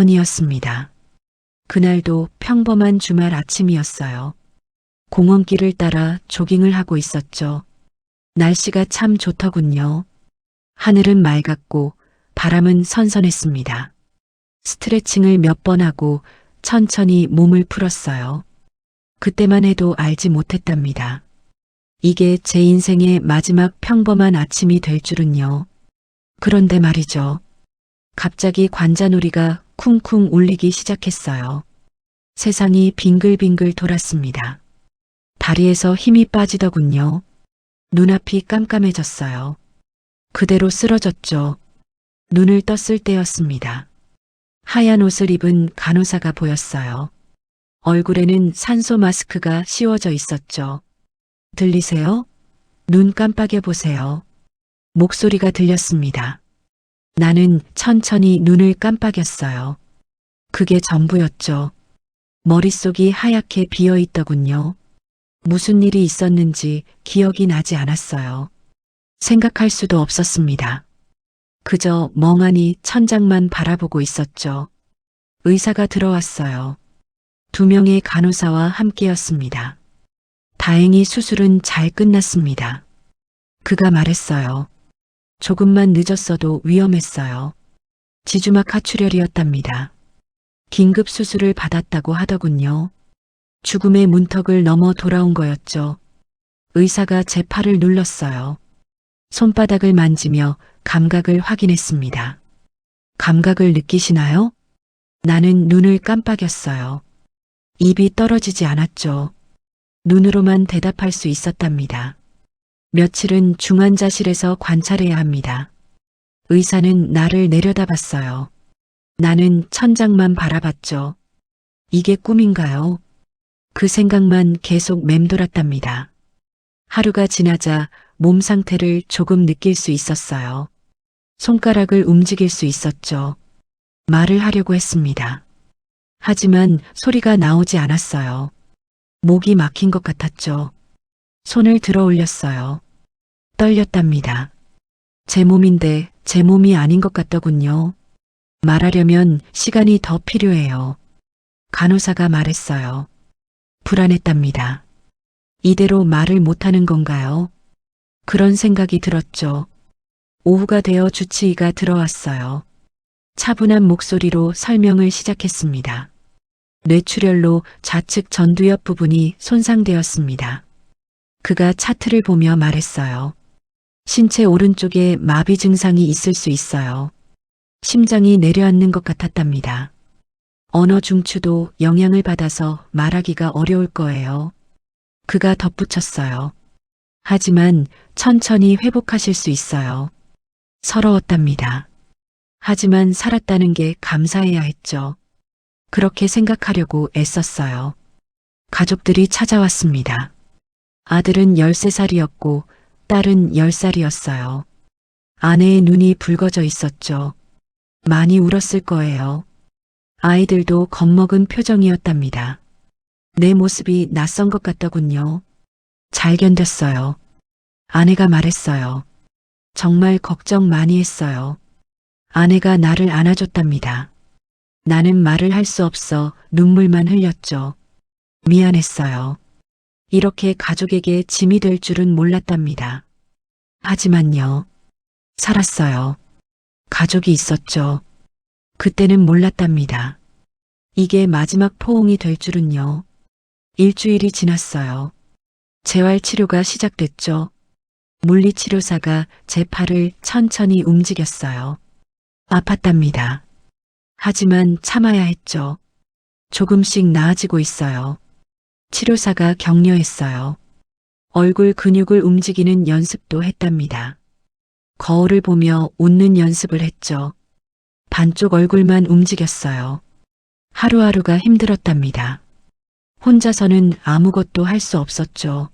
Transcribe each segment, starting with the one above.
나은이었습니다. 그날도 평범한 주말 아침이었어요. 공원길을 따라 조깅을 하고 있었죠. 날씨가 참 좋더군요. 하늘은 맑았고 바람은 선선했습니다. 스트레칭을 몇 번 하고 천천히 몸을 풀었어요. 그때만 해도 알지 못했답니다. 이게 제 인생의 마지막 평범한 아침이 될 줄은요. 그런데 말이죠. 갑자기 관자놀이가 쿵쿵 울리기 시작했어요. 세상이 빙글빙글 돌았습니다. 다리에서 힘이 빠지더군요. 눈앞이 깜깜해졌어요. 그대로 쓰러졌죠. 눈을 떴을 때였습니다. 하얀 옷을 입은 간호사가 보였어요. 얼굴에는 산소 마스크가 씌워져 있었죠. 들리세요? 눈 깜빡여 보세요. 목소리가 들렸습니다. 나는 천천히 눈을 깜빡였어요. 그게 전부였죠. 머릿속이 하얗게 비어 있더군요. 무슨 일이 있었는지 기억이 나지 않았어요. 생각할 수도 없었습니다. 그저 멍하니 천장만 바라보고 있었죠. 의사가 들어왔어요. 2명의 간호사와 함께였습니다. 다행히 수술은 잘 끝났습니다. 그가 말했어요. 조금만 늦었어도 위험했어요. 지주막 하출혈이었답니다. 긴급 수술을 받았다고 하더군요. 죽음의 문턱을 넘어 돌아온 거였죠. 의사가 제 팔을 눌렀어요. 손바닥을 만지며 감각을 확인했습니다. 감각을 느끼시나요? 나는 눈을 깜빡였어요. 입이 떨어지지 않았죠. 눈으로만 대답할 수 있었답니다. 며칠은 중환자실에서 관찰해야 합니다. 의사는 나를 내려다봤어요. 나는 천장만 바라봤죠. 이게 꿈인가요? 그 생각만 계속 맴돌았답니다. 하루가 지나자 몸 상태를 조금 느낄 수 있었어요. 손가락을 움직일 수 있었죠. 말을 하려고 했습니다. 하지만 소리가 나오지 않았어요. 목이 막힌 것 같았죠. 손을 들어 올렸어요. 떨렸답니다. 제 몸인데 제 몸이 아닌 것 같더군요. 말하려면 시간이 더 필요해요. 간호사가 말했어요. 불안했답니다. 이대로 말을 못하는 건가요? 그런 생각이 들었죠. 오후가 되어 주치의가 들어왔어요. 차분한 목소리로 설명을 시작했습니다. 뇌출혈로 좌측 전두엽 부분이 손상되었습니다. 그가 차트를 보며 말했어요. 신체 오른쪽에 마비 증상이 있을 수 있어요. 심장이 내려앉는 것 같았답니다. 언어 중추도 영향을 받아서 말하기가 어려울 거예요. 그가 덧붙였어요. 하지만 천천히 회복하실 수 있어요. 서러웠답니다. 하지만 살았다는 게 감사해야 했죠. 그렇게 생각하려고 애썼어요. 가족들이 찾아왔습니다. 아들은 13살이었고 딸은 10살이었어요. 아내의 눈이 붉어져 있었죠. 많이 울었을 거예요. 아이들도 겁먹은 표정이었답니다. 내 모습이 낯선 것 같더군요. 잘 견뎠어요. 아내가 말했어요. 정말 걱정 많이 했어요. 아내가 나를 안아줬답니다. 나는 말을 할 수 없어 눈물만 흘렸죠. 미안했어요. 이렇게 가족에게 짐이 될 줄은 몰랐답니다. 하지만요. 살았어요. 가족이 있었죠. 그때는 몰랐답니다. 이게 마지막 포옹이 될 줄은요. 일주일이 지났어요. 재활치료가 시작됐죠. 물리치료사가 제 팔을 천천히 움직였어요. 아팠답니다. 하지만 참아야 했죠. 조금씩 나아지고 있어요. 치료사가 격려했어요. 얼굴 근육을 움직이는 연습도 했답니다. 거울을 보며 웃는 연습을 했죠. 반쪽 얼굴만 움직였어요. 하루하루가 힘들었답니다. 혼자서는 아무것도 할 수 없었죠.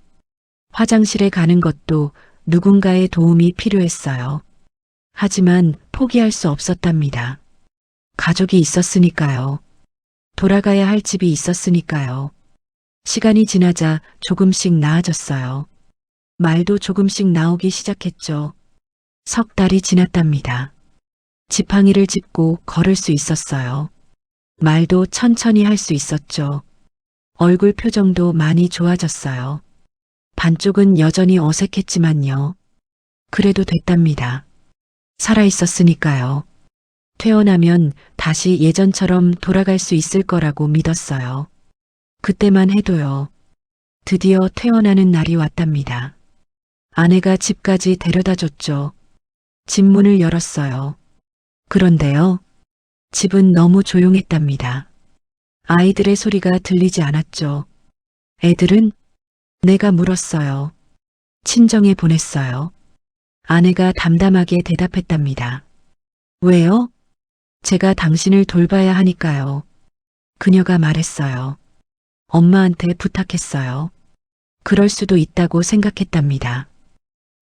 화장실에 가는 것도 누군가의 도움이 필요했어요. 하지만 포기할 수 없었답니다. 가족이 있었으니까요. 돌아가야 할 집이 있었으니까요. 시간이 지나자 조금씩 나아졌어요. 말도 조금씩 나오기 시작했죠. 3달이 지났답니다. 지팡이를 짚고 걸을 수 있었어요. 말도 천천히 할 수 있었죠. 얼굴 표정도 많이 좋아졌어요. 반쪽은 여전히 어색했지만요. 그래도 됐답니다. 살아있었으니까요. 퇴원하면 다시 예전처럼 돌아갈 수 있을 거라고 믿었어요. 그때만 해도요. 드디어 퇴원하는 날이 왔답니다. 아내가 집까지 데려다 줬죠. 집 문을 열었어요. 그런데요. 집은 너무 조용했답니다. 아이들의 소리가 들리지 않았죠. 애들은? 내가 물었어요. 친정에 보냈어요. 아내가 담담하게 대답했답니다. 왜요? 제가 당신을 돌봐야 하니까요. 그녀가 말했어요. 엄마한테 부탁했어요. 그럴 수도 있다고 생각했답니다.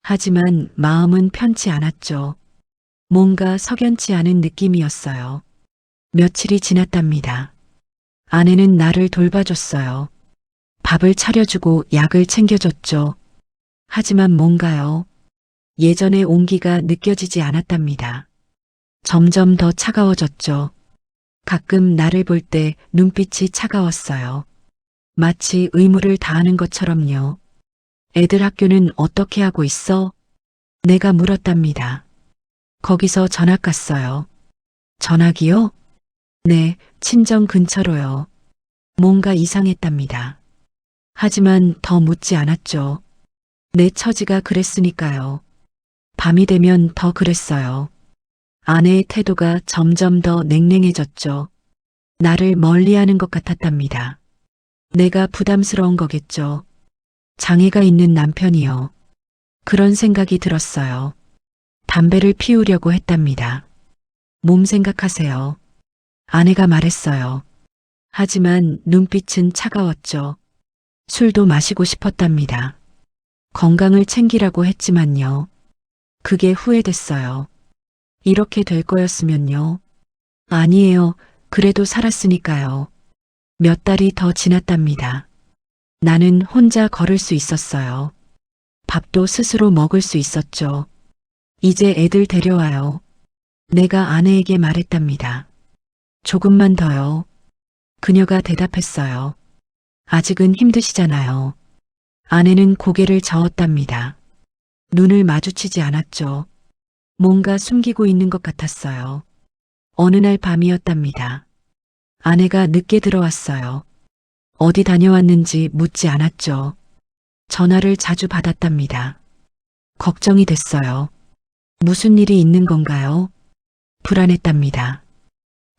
하지만 마음은 편치 않았죠. 뭔가 석연치 않은 느낌이었어요. 며칠이 지났답니다. 아내는 나를 돌봐줬어요. 밥을 차려주고 약을 챙겨줬죠. 하지만 뭔가요? 예전의 온기가 느껴지지 않았답니다. 점점 더 차가워졌죠. 가끔 나를 볼 때 눈빛이 차가웠어요. 마치 의무를 다하는 것처럼요. 애들 학교는 어떻게 하고 있어? 내가 물었답니다. 거기서 전학 갔어요. 전학이요? 네, 친정 근처로요. 뭔가 이상했답니다. 하지만 더 묻지 않았죠. 내 처지가 그랬으니까요. 밤이 되면 더 그랬어요. 아내의 태도가 점점 더 냉랭해졌죠. 나를 멀리하는 것 같았답니다. 내가 부담스러운 거겠죠. 장애가 있는 남편이요. 그런 생각이 들었어요. 담배를 피우려고 했답니다. 몸 생각하세요. 아내가 말했어요. 하지만 눈빛은 차가웠죠. 술도 마시고 싶었답니다. 건강을 챙기라고 했지만요. 그게 후회됐어요. 이렇게 될 거였으면요. 아니에요. 그래도 살았으니까요. 몇 달이 더 지났답니다. 나는 혼자 걸을 수 있었어요. 밥도 스스로 먹을 수 있었죠. 이제 애들 데려와요. 내가 아내에게 말했답니다. 조금만 더요. 그녀가 대답했어요. 아직은 힘드시잖아요. 아내는 고개를 저었답니다. 눈을 마주치지 않았죠. 뭔가 숨기고 있는 것 같았어요. 어느 날 밤이었답니다. 아내가 늦게 들어왔어요. 어디 다녀왔는지 묻지 않았죠. 전화를 자주 받았답니다. 걱정이 됐어요. 무슨 일이 있는 건가요? 불안했답니다.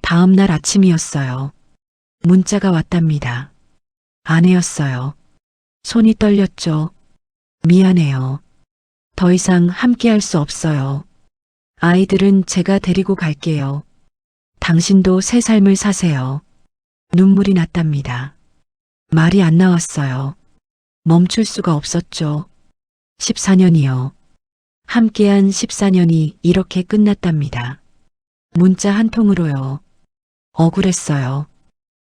다음 날 아침이었어요. 문자가 왔답니다. 아내였어요. 손이 떨렸죠. 미안해요. 더 이상 함께 할 수 없어요. 아이들은 제가 데리고 갈게요. 당신도 새 삶을 사세요. 눈물이 났답니다. 말이 안 나왔어요. 멈출 수가 없었죠. 14년이요. 함께한 14년이 이렇게 끝났답니다. 문자 한 통으로요. 억울했어요.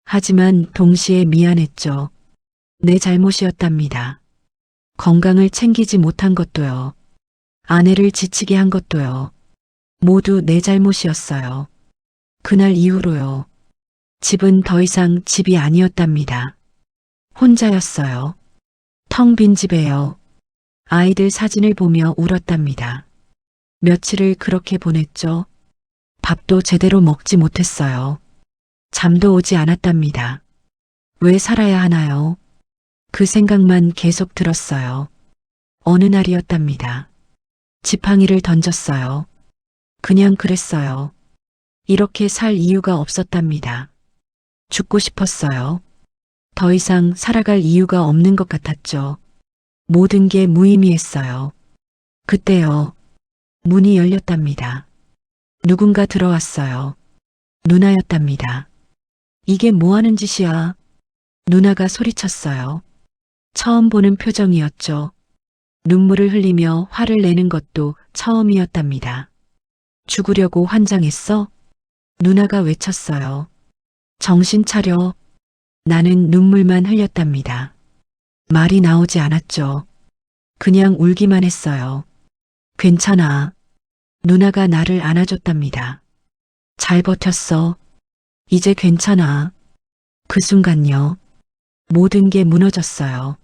하지만 동시에 미안했죠. 내 잘못이었답니다. 건강을 챙기지 못한 것도요. 아내를 지치게 한 것도요. 모두 내 잘못이었어요. 그날 이후로요. 집은 더 이상 집이 아니었답니다. 혼자였어요. 텅 빈 집에요. 아이들 사진을 보며 울었답니다. 며칠을 그렇게 보냈죠. 밥도 제대로 먹지 못했어요. 잠도 오지 않았답니다. 왜 살아야 하나요? 그 생각만 계속 들었어요. 어느 날이었답니다. 지팡이를 던졌어요. 그냥 그랬어요. 이렇게 살 이유가 없었답니다. 죽고 싶었어요. 더 이상 살아갈 이유가 없는 것 같았죠. 모든 게 무의미했어요. 그때요. 문이 열렸답니다. 누군가 들어왔어요. 누나였답니다. 이게 뭐 하는 짓이야? 누나가 소리쳤어요. 처음 보는 표정이었죠. 눈물을 흘리며 화를 내는 것도 처음이었답니다. 죽으려고 환장했어? 누나가 외쳤어요. 정신 차려. 나는 눈물만 흘렸답니다. 말이 나오지 않았죠. 그냥 울기만 했어요. 괜찮아. 누나가 나를 안아줬답니다. 잘 버텼어. 이제 괜찮아. 그 순간요. 모든 게 무너졌어요.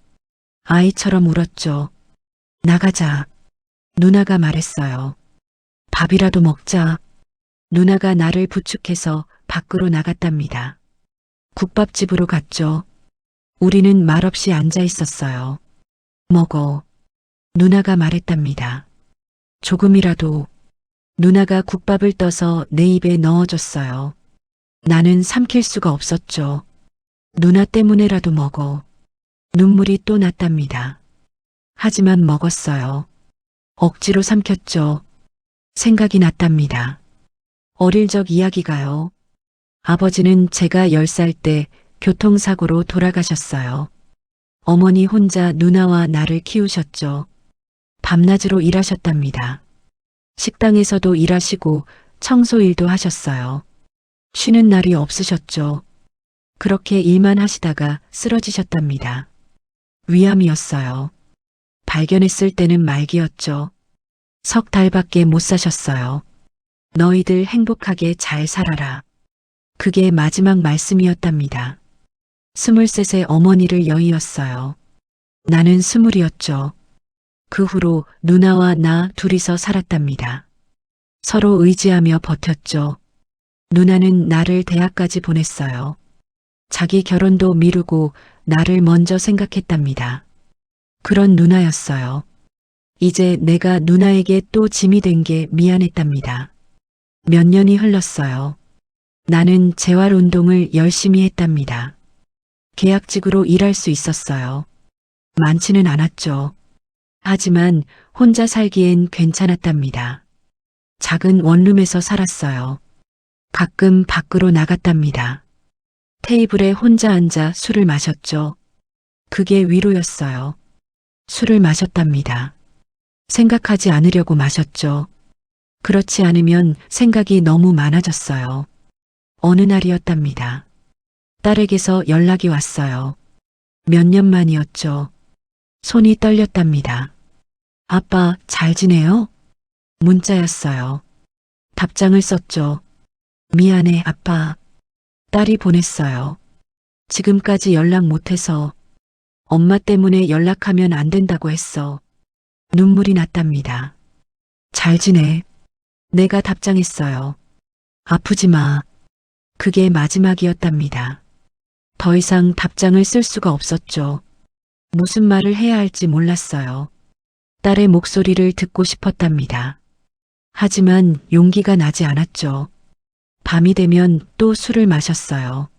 아이처럼 울었죠. 나가자. 누나가 말했어요. 밥이라도 먹자. 누나가 나를 부축해서 밖으로 나갔답니다. 국밥집으로 갔죠. 우리는 말없이 앉아 있었어요. 먹어. 누나가 말했답니다. 조금이라도. 누나가 국밥을 떠서 내 입에 넣어줬어요. 나는 삼킬 수가 없었죠. 누나 때문에라도 먹어. 눈물이 또 났답니다. 하지만 먹었어요. 억지로 삼켰죠. 생각이 났답니다. 어릴 적 이야기가요. 아버지는 제가 10살 때 교통사고로 돌아가셨어요. 어머니 혼자 누나와 나를 키우셨죠. 밤낮으로 일하셨답니다. 식당에서도 일하시고 청소일도 하셨어요. 쉬는 날이 없으셨죠. 그렇게 일만 하시다가 쓰러지셨답니다. 위암이었어요. 발견했을 때는 말기였죠. 석 달밖에 못 사셨어요. 너희들 행복하게 잘 살아라. 그게 마지막 말씀이었답니다. 23세 어머니를 여의었어요. 나는 20이었죠. 그 후로 누나와 나 둘이서 살았답니다. 서로 의지하며 버텼죠. 누나는 나를 대학까지 보냈어요. 자기 결혼도 미루고 나를 먼저 생각했답니다. 그런 누나였어요. 이제 내가 누나에게 또 짐이 된 게 미안했답니다. 몇 년이 흘렀어요. 나는 재활운동을 열심히 했답니다. 계약직으로 일할 수 있었어요. 많지는 않았죠. 하지만 혼자 살기엔 괜찮았답니다. 작은 원룸에서 살았어요. 가끔 밖으로 나갔답니다. 테이블에 혼자 앉아 술을 마셨죠. 그게 위로였어요. 술을 마셨답니다. 생각하지 않으려고 마셨죠. 그렇지 않으면 생각이 너무 많아졌어요. 어느 날이었답니다. 딸에게서 연락이 왔어요. 몇 년 만이었죠. 손이 떨렸답니다. 아빠 잘 지내요? 문자였어요. 답장을 썼죠. 미안해 아빠. 딸이 보냈어요. 지금까지 연락 못해서 엄마 때문에 연락하면 안 된다고 했어. 눈물이 났답니다. 잘 지내. 내가 답장했어요. 아프지 마. 그게 마지막이었답니다. 더 이상 답장을 쓸 수가 없었죠. 무슨 말을 해야 할지 몰랐어요. 딸의 목소리를 듣고 싶었답니다. 하지만 용기가 나지 않았죠. 밤이 되면 또 술을 마셨어요.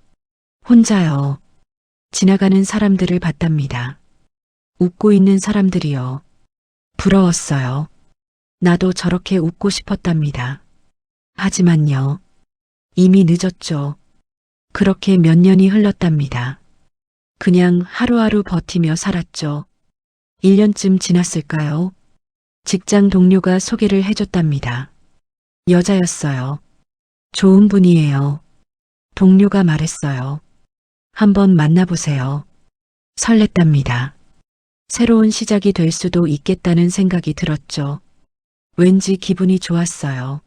혼자요. 지나가는 사람들을 봤답니다. 웃고 있는 사람들이요. 부러웠어요. 나도 저렇게 웃고 싶었답니다. 하지만요. 이미 늦었죠. 그렇게 몇 년이 흘렀답니다. 그냥 하루하루 버티며 살았죠. 1년쯤 지났을까요? 직장 동료가 소개를 해줬답니다. 여자였어요. 좋은 분이에요. 동료가 말했어요. 한번 만나보세요. 설렜답니다. 새로운 시작이 될 수도 있겠다는 생각이 들었죠. 왠지 기분이 좋았어요.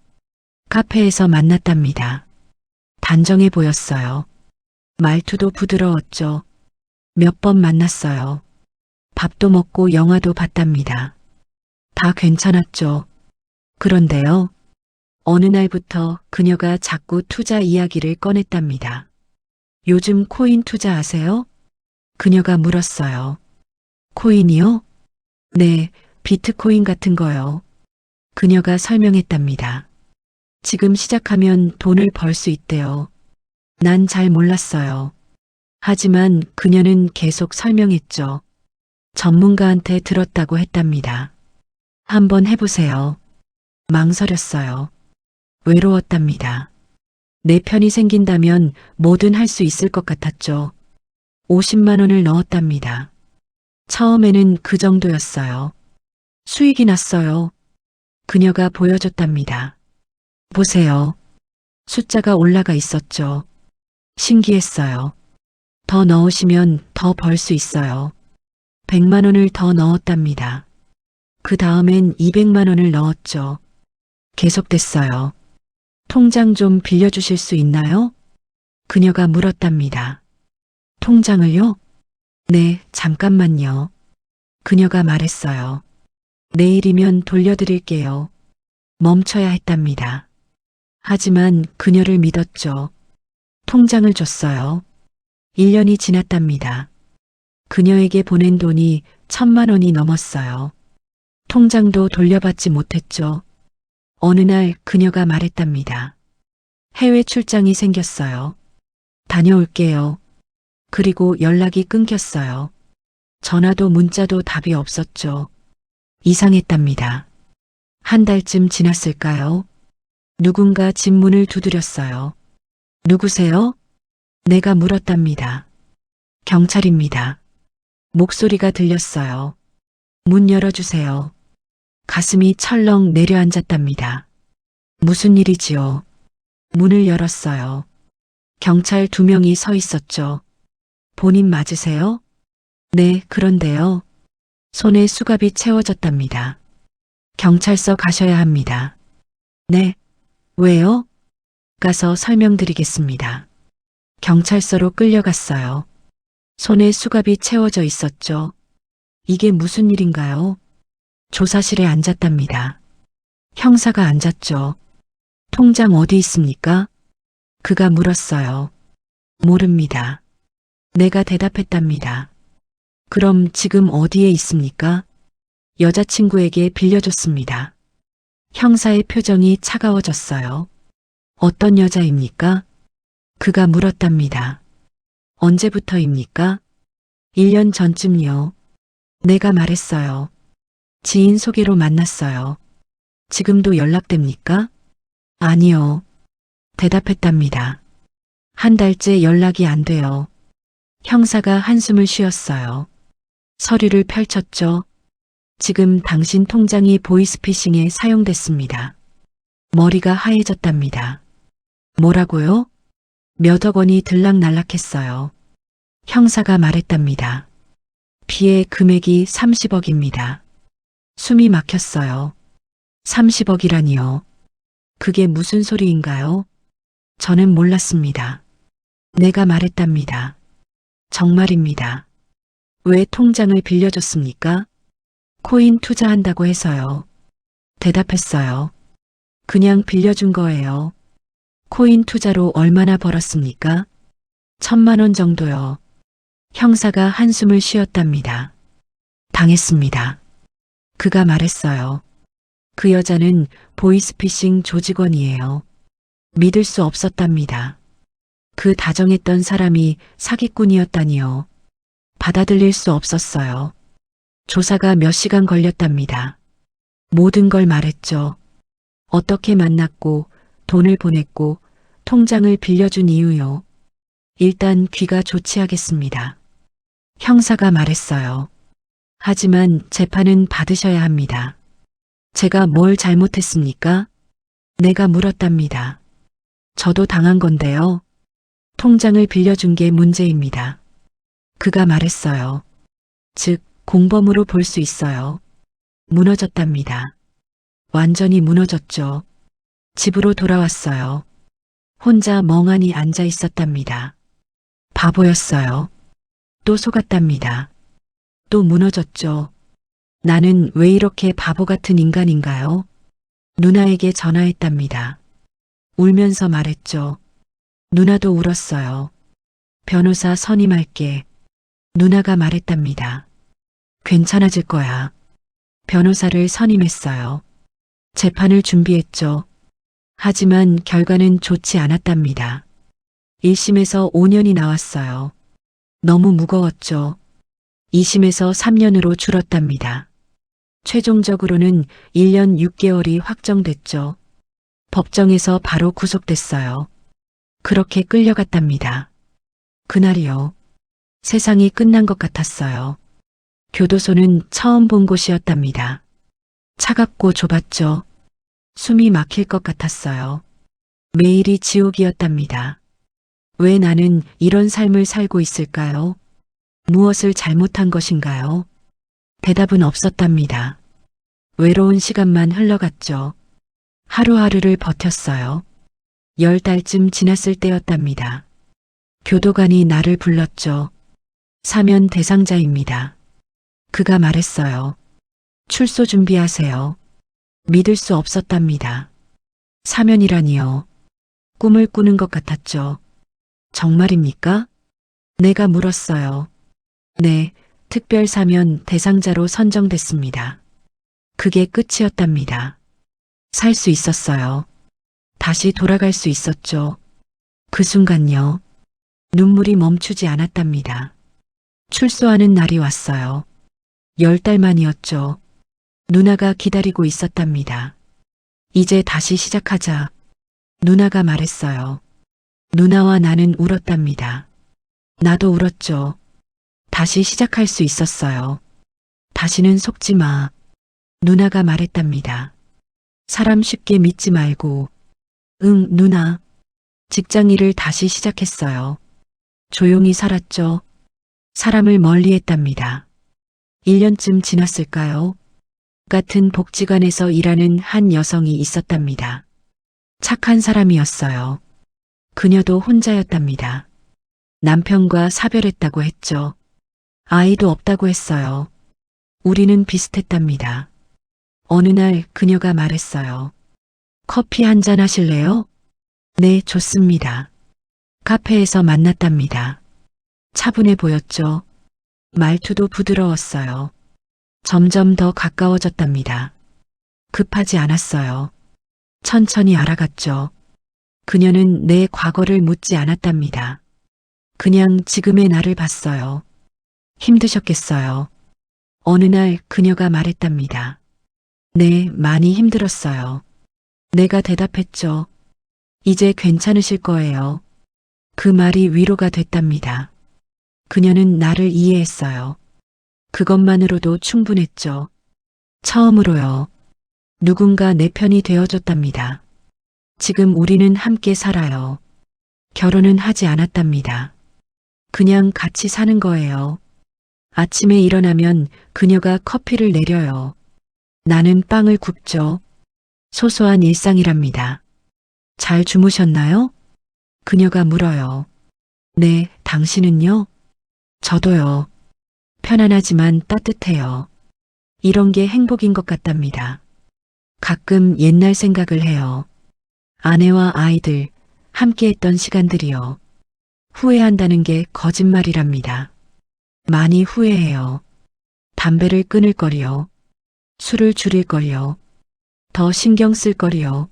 카페에서 만났답니다. 단정해 보였어요. 말투도 부드러웠죠. 몇 번 만났어요. 밥도 먹고 영화도 봤답니다. 다 괜찮았죠. 그런데요. 어느 날부터 그녀가 자꾸 투자 이야기를 꺼냈답니다. 요즘 코인 투자하세요? 그녀가 물었어요. 코인이요? 네, 비트코인 같은 거요. 그녀가 설명했답니다. 지금 시작하면 돈을 벌 수 있대요. 난 잘 몰랐어요. 하지만 그녀는 계속 설명했죠. 전문가한테 들었다고 했답니다. 한번 해보세요. 망설였어요. 외로웠답니다. 내 편이 생긴다면 뭐든 할 수 있을 것 같았죠. 50만 원을 넣었답니다. 처음에는 그 정도였어요. 수익이 났어요. 그녀가 보여줬답니다. 보세요. 숫자가 올라가 있었죠. 신기했어요. 더 넣으시면 더 벌 수 있어요. 100만 원을 더 넣었답니다. 그 다음엔 200만 원을 넣었죠. 계속됐어요. 통장 좀 빌려주실 수 있나요? 그녀가 물었답니다. 통장을요? 네, 잠깐만요. 그녀가 말했어요. 내일이면 돌려드릴게요. 멈춰야 했답니다. 하지만 그녀를 믿었죠. 통장을 줬어요. 1년이 지났답니다. 그녀에게 보낸 돈이 1,000만 원이 넘었어요. 통장도 돌려받지 못했죠. 어느 날 그녀가 말했답니다. 해외 출장이 생겼어요. 다녀올게요. 그리고 연락이 끊겼어요. 전화도 문자도 답이 없었죠. 이상했답니다. 한 달쯤 지났을까요? 누군가 집 문을 두드렸어요. 누구세요? 내가 물었답니다. 경찰입니다. 목소리가 들렸어요. 문 열어주세요. 가슴이 철렁 내려앉았답니다. 무슨 일이지요? 문을 열었어요. 경찰 2명이 서 있었죠. 본인 맞으세요? 네, 그런데요. 손에 수갑이 채워졌답니다. 경찰서 가셔야 합니다. 네. 왜요? 가서 설명드리겠습니다. 경찰서로 끌려갔어요. 손에 수갑이 채워져 있었죠. 이게 무슨 일인가요? 조사실에 앉았답니다. 형사가 앉았죠. 통장 어디 있습니까? 그가 물었어요. 모릅니다. 내가 대답했답니다. 그럼 지금 어디에 있습니까? 여자친구에게 빌려줬습니다. 형사의 표정이 차가워졌어요. 어떤 여자입니까? 그가 물었답니다. 언제부터입니까? 1년 전쯤요. 내가 말했어요. 지인 소개로 만났어요. 지금도 연락됩니까? 아니요. 대답했답니다. 한 달째 연락이 안 돼요. 형사가 한숨을 쉬었어요. 서류를 펼쳤죠. 지금 당신 통장이 보이스피싱에 사용됐습니다. 머리가 하얘졌답니다. 뭐라고요? 몇억 원이 들락날락했어요. 형사가 말했답니다. 피해 금액이 30억입니다. 숨이 막혔어요. 30억이라니요. 그게 무슨 소리인가요? 저는 몰랐습니다. 내가 말했답니다. 정말입니다. 왜 통장을 빌려줬습니까? 코인 투자한다고 해서요. 대답했어요. 그냥 빌려준 거예요. 코인 투자로 얼마나 벌었습니까? 1,000만 원 정도요. 형사가 한숨을 쉬었답니다. 당했습니다. 그가 말했어요. 그 여자는 보이스피싱 조직원이에요. 믿을 수 없었답니다. 그 다정했던 사람이 사기꾼이었다니요. 받아들일 수 없었어요. 조사가 몇 시간 걸렸답니다. 모든 걸 말했죠. 어떻게 만났고 돈을 보냈고 통장을 빌려준 이유요. 일단 귀가 조치하겠습니다. 형사가 말했어요. 하지만 재판은 받으셔야 합니다. 제가 뭘 잘못했습니까? 내가 물었답니다. 저도 당한 건데요. 통장을 빌려준 게 문제입니다. 그가 말했어요. 즉, 공범으로 볼 수 있어요. 무너졌답니다. 완전히 무너졌죠. 집으로 돌아왔어요. 혼자 멍하니 앉아 있었답니다. 바보였어요. 또 속았답니다. 또 무너졌죠. 나는 왜 이렇게 바보 같은 인간인가요? 누나에게 전화했답니다. 울면서 말했죠. 누나도 울었어요. 변호사 선임할게. 누나가 말했답니다. 괜찮아질 거야. 변호사를 선임했어요. 재판을 준비했죠. 하지만 결과는 좋지 않았답니다. 1심에서 5년이 나왔어요. 너무 무거웠죠. 2심에서 3년으로 줄었답니다. 최종적으로는 1년 6개월이 확정됐죠. 법정에서 바로 구속됐어요. 그렇게 끌려갔답니다. 그날이요. 세상이 끝난 것 같았어요. 교도소는 처음 본 곳이었답니다. 차갑고 좁았죠. 숨이 막힐 것 같았어요. 매일이 지옥이었답니다. 왜 나는 이런 삶을 살고 있을까요? 무엇을 잘못한 것인가요? 대답은 없었답니다. 외로운 시간만 흘러갔죠. 하루하루를 버텼어요. 10달쯤 지났을 때였답니다. 교도관이 나를 불렀죠. 사면 대상자입니다. 그가 말했어요. 출소 준비하세요. 믿을 수 없었답니다. 사면이라니요. 꿈을 꾸는 것 같았죠. 정말입니까? 내가 물었어요. 네, 특별 사면 대상자로 선정됐습니다. 그게 끝이었답니다. 살 수 있었어요. 다시 돌아갈 수 있었죠. 그 순간요. 눈물이 멈추지 않았답니다. 출소하는 날이 왔어요. 10달 만이었죠. 누나가 기다리고 있었답니다. 이제 다시 시작하자. 누나가 말했어요. 누나와 나는 울었답니다. 나도 울었죠. 다시 시작할 수 있었어요. 다시는 속지 마. 누나가 말했답니다. 사람 쉽게 믿지 말고. 응, 누나. 직장 일을 다시 시작했어요. 조용히 살았죠. 사람을 멀리 했답니다. 1년쯤 지났을까요? 같은 복지관에서 일하는 한 여성이 있었답니다. 착한 사람이었어요. 그녀도 혼자였답니다. 남편과 사별했다고 했죠. 아이도 없다고 했어요. 우리는 비슷했답니다. 어느 날 그녀가 말했어요. 커피 한 잔 하실래요? 네, 좋습니다. 카페에서 만났답니다. 차분해 보였죠. 말투도 부드러웠어요. 점점 더 가까워졌답니다. 급하지 않았어요. 천천히 알아갔죠. 그녀는 내 과거를 묻지 않았답니다. 그냥 지금의 나를 봤어요. 힘드셨겠어요. 어느 날 그녀가 말했답니다. 네, 많이 힘들었어요. 내가 대답했죠. 이제 괜찮으실 거예요. 그 말이 위로가 됐답니다. 그녀는 나를 이해했어요. 그것만으로도 충분했죠. 처음으로요. 누군가 내 편이 되어줬답니다. 지금 우리는 함께 살아요. 결혼은 하지 않았답니다. 그냥 같이 사는 거예요. 아침에 일어나면 그녀가 커피를 내려요. 나는 빵을 굽죠. 소소한 일상이랍니다. 잘 주무셨나요? 그녀가 물어요. 네, 당신은요? 저도요. 편안하지만 따뜻해요. 이런 게 행복인 것 같답니다. 가끔 옛날 생각을 해요. 아내와 아이들, 함께 했던 시간들이요. 후회한다는 게 거짓말이랍니다. 많이 후회해요. 담배를 끊을 거리요. 술을 줄일 거리요. 더 신경 쓸 거리요.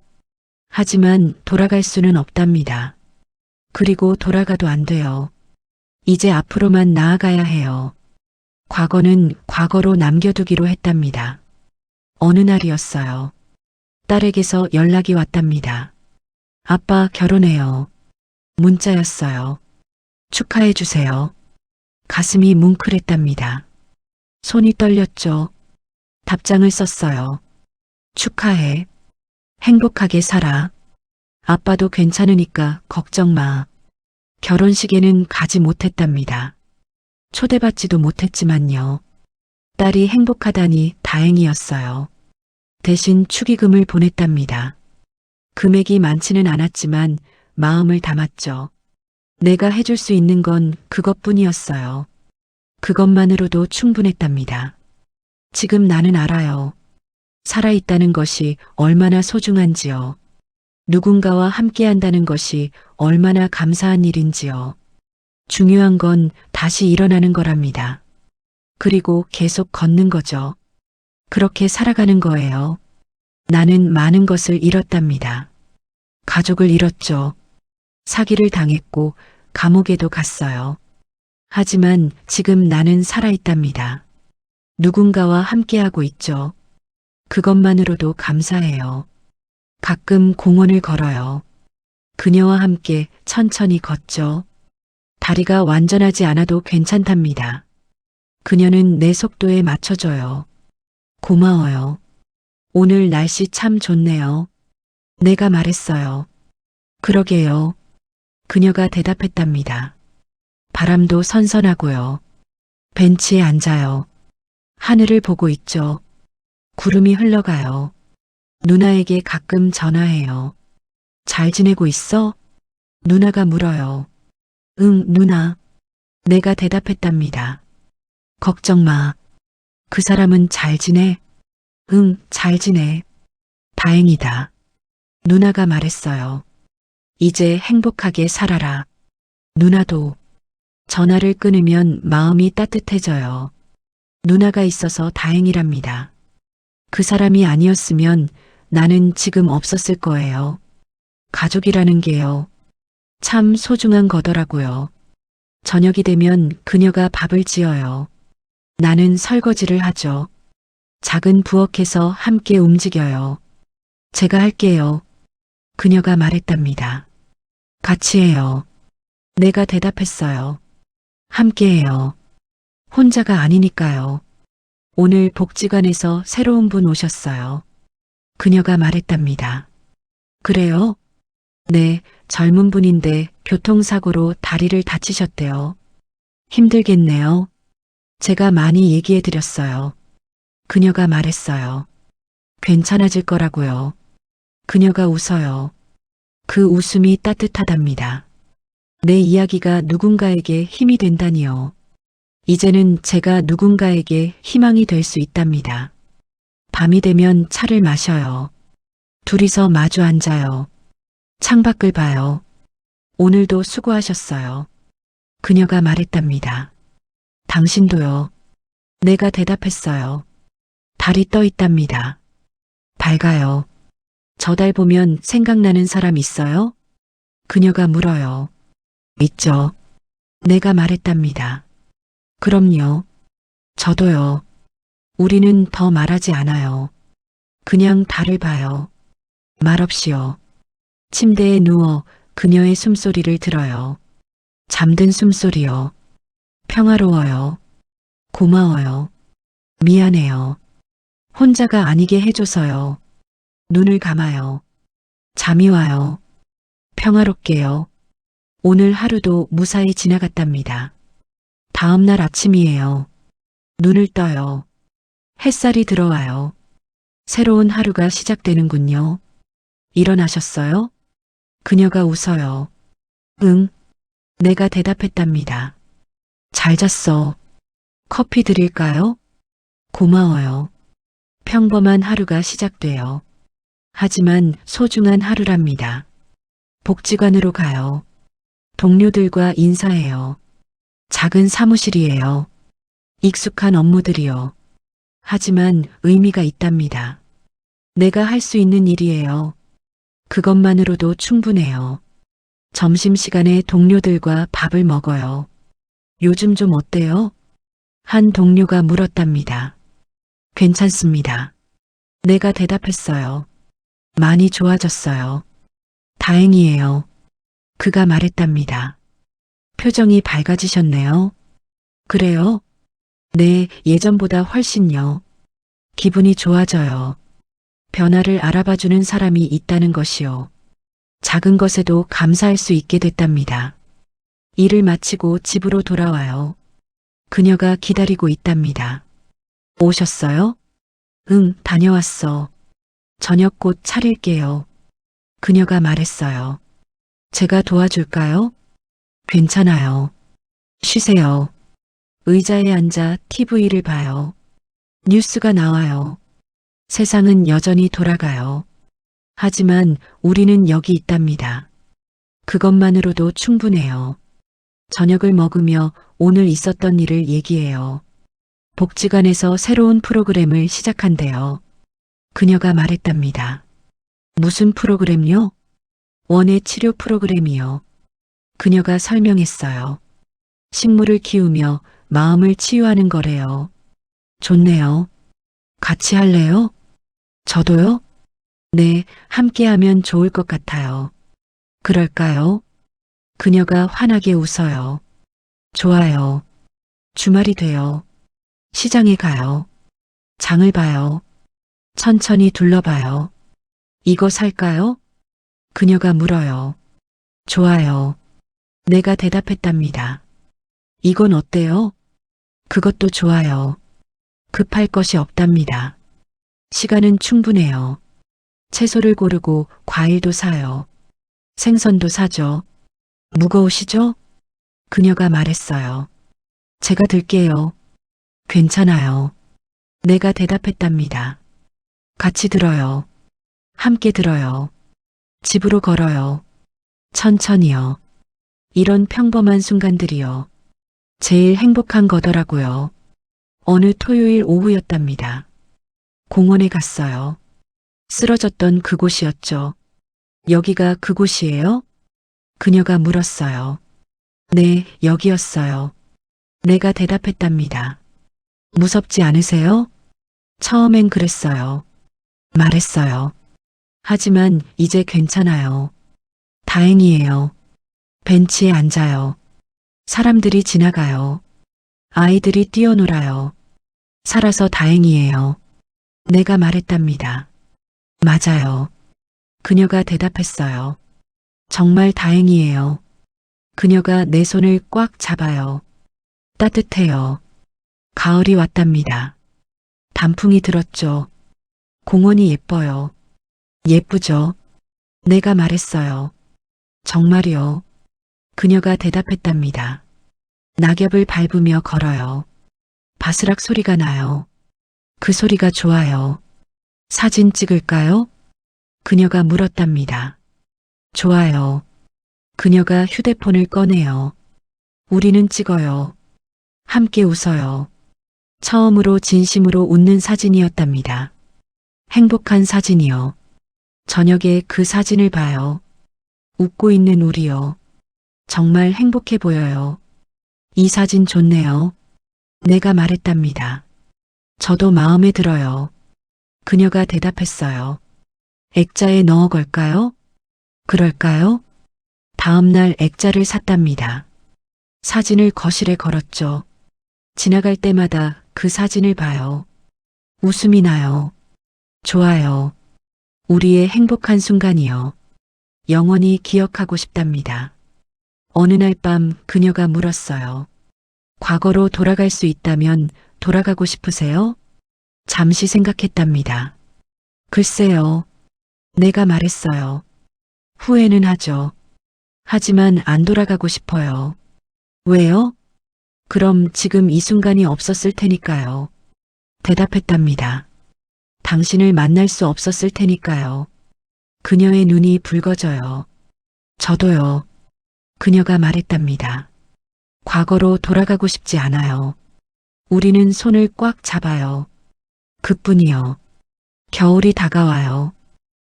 하지만 돌아갈 수는 없답니다. 그리고 돌아가도 안 돼요. 이제 앞으로만 나아가야 해요. 과거는 과거로 남겨두기로 했답니다. 어느 날이었어요. 딸에게서 연락이 왔답니다. 아빠 결혼해요. 문자였어요. 축하해 주세요. 가슴이 뭉클했답니다. 손이 떨렸죠. 답장을 썼어요. 축하해. 행복하게 살아. 아빠도 괜찮으니까 걱정 마. 결혼식에는 가지 못했답니다. 초대받지도 못했지만요. 딸이 행복하다니 다행이었어요. 대신 축의금을 보냈답니다. 금액이 많지는 않았지만 마음을 담았죠. 내가 해줄 수 있는 건 그것뿐이었어요. 그것만으로도 충분했답니다. 지금 나는 알아요. 살아있다는 것이 얼마나 소중한지요. 누군가와 함께한다는 것이 얼마나 감사한 일인지요. 중요한 건 다시 일어나는 거랍니다. 그리고 계속 걷는 거죠. 그렇게 살아가는 거예요. 나는 많은 것을 잃었답니다. 가족을 잃었죠. 사기를 당했고 감옥에도 갔어요. 하지만 지금 나는 살아있답니다. 누군가와 함께하고 있죠. 그것만으로도 감사해요. 가끔 공원을 걸어요. 그녀와 함께 천천히 걷죠. 다리가 완전하지 않아도 괜찮답니다. 그녀는 내 속도에 맞춰줘요. 고마워요. 오늘 날씨 참 좋네요. 내가 말했어요. 그러게요. 그녀가 대답했답니다. 바람도 선선하고요. 벤치에 앉아요. 하늘을 보고 있죠. 구름이 흘러가요. 누나에게 가끔 전화해요. 잘 지내고 있어? 누나가 물어요. 응, 누나. 내가 대답했답니다. 걱정 마. 그 사람은 잘 지내? 응, 잘 지내. 다행이다. 누나가 말했어요. 이제 행복하게 살아라. 누나도 전화를 끊으면 마음이 따뜻해져요. 누나가 있어서 다행이랍니다. 그 사람이 아니었으면 나는 지금 없었을 거예요. 가족이라는 게요. 참 소중한 거더라고요. 저녁이 되면 그녀가 밥을 지어요. 나는 설거지를 하죠. 작은 부엌에서 함께 움직여요. 제가 할게요. 그녀가 말했답니다. 같이 해요. 내가 대답했어요. 함께 해요. 혼자가 아니니까요. 오늘 복지관에서 새로운 분 오셨어요. 그녀가 말했답니다. 그래요? 네, 젊은 분인데 교통사고로 다리를 다치셨대요. 힘들겠네요. 제가 많이 얘기해 드렸어요. 그녀가 말했어요. 괜찮아질 거라고요. 그녀가 웃어요. 그 웃음이 따뜻하답니다. 내 이야기가 누군가에게 힘이 된다니요. 이제는 제가 누군가에게 희망이 될 수 있답니다. 밤이 되면 차를 마셔요. 둘이서 마주 앉아요. 창밖을 봐요. 오늘도 수고하셨어요. 그녀가 말했답니다. 당신도요. 내가 대답했어요. 달이 떠 있답니다. 밝아요. 저 달 보면 생각나는 사람 있어요? 그녀가 물어요. 있죠. 내가 말했답니다. 그럼요. 저도요. 우리는 더 말하지 않아요. 그냥 달을 봐요. 말없이요. 침대에 누워 그녀의 숨소리를 들어요. 잠든 숨소리요. 평화로워요. 고마워요. 미안해요. 혼자가 아니게 해줘서요. 눈을 감아요. 잠이 와요. 평화롭게요. 오늘 하루도 무사히 지나갔답니다. 다음 날 아침이에요. 눈을 떠요. 햇살이 들어와요. 새로운 하루가 시작되는군요. 일어나셨어요? 그녀가 웃어요. 응. 내가 대답했답니다. 잘 잤어. 커피 드릴까요? 고마워요. 평범한 하루가 시작돼요. 하지만 소중한 하루랍니다. 복지관으로 가요. 동료들과 인사해요. 작은 사무실이에요. 익숙한 업무들이요. 하지만 의미가 있답니다. 내가 할 수 있는 일이에요. 그것만으로도 충분해요. 점심시간에 동료들과 밥을 먹어요. 요즘 좀 어때요? 한 동료가 물었답니다. 괜찮습니다. 내가 대답했어요. 많이 좋아졌어요. 다행이에요. 그가 말했답니다. 표정이 밝아지셨네요. 그래요? 네, 예전보다 훨씬요. 기분이 좋아져요. 변화를 알아봐주는 사람이 있다는 것이요. 작은 것에도 감사할 수 있게 됐답니다. 일을 마치고 집으로 돌아와요. 그녀가 기다리고 있답니다. 오셨어요? 응, 다녀왔어. 저녁 곧 차릴게요. 그녀가 말했어요. 제가 도와줄까요? 괜찮아요. 쉬세요. 의자에 앉아 TV를 봐요. 뉴스가 나와요. 세상은 여전히 돌아가요. 하지만 우리는 여기 있답니다. 그것만으로도 충분해요. 저녁을 먹으며 오늘 있었던 일을 얘기해요. 복지관에서 새로운 프로그램을 시작한대요. 그녀가 말했답니다. 무슨 프로그램요? 원예 치료 프로그램이요. 그녀가 설명했어요. 식물을 키우며 마음을 치유하는 거래요. 좋네요. 같이 할래요? 저도요? 네, 함께하면 좋을 것 같아요. 그럴까요? 그녀가 환하게 웃어요. 좋아요. 주말이 돼요. 시장에 가요. 장을 봐요. 천천히 둘러봐요. 이거 살까요? 그녀가 물어요. 좋아요. 내가 대답했답니다. 이건 어때요? 그것도 좋아요. 급할 것이 없답니다. 시간은 충분해요. 채소를 고르고 과일도 사요. 생선도 사죠. 무거우시죠? 그녀가 말했어요. 제가 들게요. 괜찮아요. 내가 대답했답니다. 같이 들어요. 함께 들어요. 집으로 걸어요. 천천히요. 이런 평범한 순간들이요. 제일 행복한 거더라고요. 어느 토요일 오후였답니다. 공원에 갔어요. 쓰러졌던 그곳이었죠. 여기가 그곳이에요? 그녀가 물었어요. 네, 여기였어요. 내가 대답했답니다. 무섭지 않으세요? 처음엔 그랬어요. 말했어요. 하지만 이제 괜찮아요. 다행이에요. 벤치에 앉아요. 사람들이 지나가요. 아이들이 뛰어놀아요. 살아서 다행이에요. 내가 말했답니다. 맞아요. 그녀가 대답했어요. 정말 다행이에요. 그녀가 내 손을 꽉 잡아요. 따뜻해요. 가을이 왔답니다. 단풍이 들었죠. 공원이 예뻐요. 예쁘죠? 내가 말했어요. 정말이요. 그녀가 대답했답니다. 낙엽을 밟으며 걸어요. 바스락 소리가 나요. 그 소리가 좋아요. 사진 찍을까요? 그녀가 물었답니다. 좋아요. 그녀가 휴대폰을 꺼내요. 우리는 찍어요. 함께 웃어요. 처음으로 진심으로 웃는 사진이었답니다. 행복한 사진이요. 저녁에 그 사진을 봐요. 웃고 있는 우리요. 정말 행복해 보여요. 이 사진 좋네요. 내가 말했답니다. 저도 마음에 들어요. 그녀가 대답했어요. 액자에 넣어 걸까요? 그럴까요? 다음 날 액자를 샀답니다. 사진을 거실에 걸었죠. 지나갈 때마다 그 사진을 봐요. 웃음이 나요. 좋아요. 우리의 행복한 순간이요. 영원히 기억하고 싶답니다. 어느 날 밤 그녀가 물었어요. 과거로 돌아갈 수 있다면 돌아가고 싶으세요? 잠시 생각했답니다. 글쎄요. 내가 말했어요. 후회는 하죠. 하지만 안 돌아가고 싶어요. 왜요? 그럼 지금 이 순간이 없었을 테니까요. 대답했답니다. 당신을 만날 수 없었을 테니까요. 그녀의 눈이 붉어져요. 저도요. 그녀가 말했답니다. 과거로 돌아가고 싶지 않아요. 우리는 손을 꽉 잡아요. 그뿐이요. 겨울이 다가와요.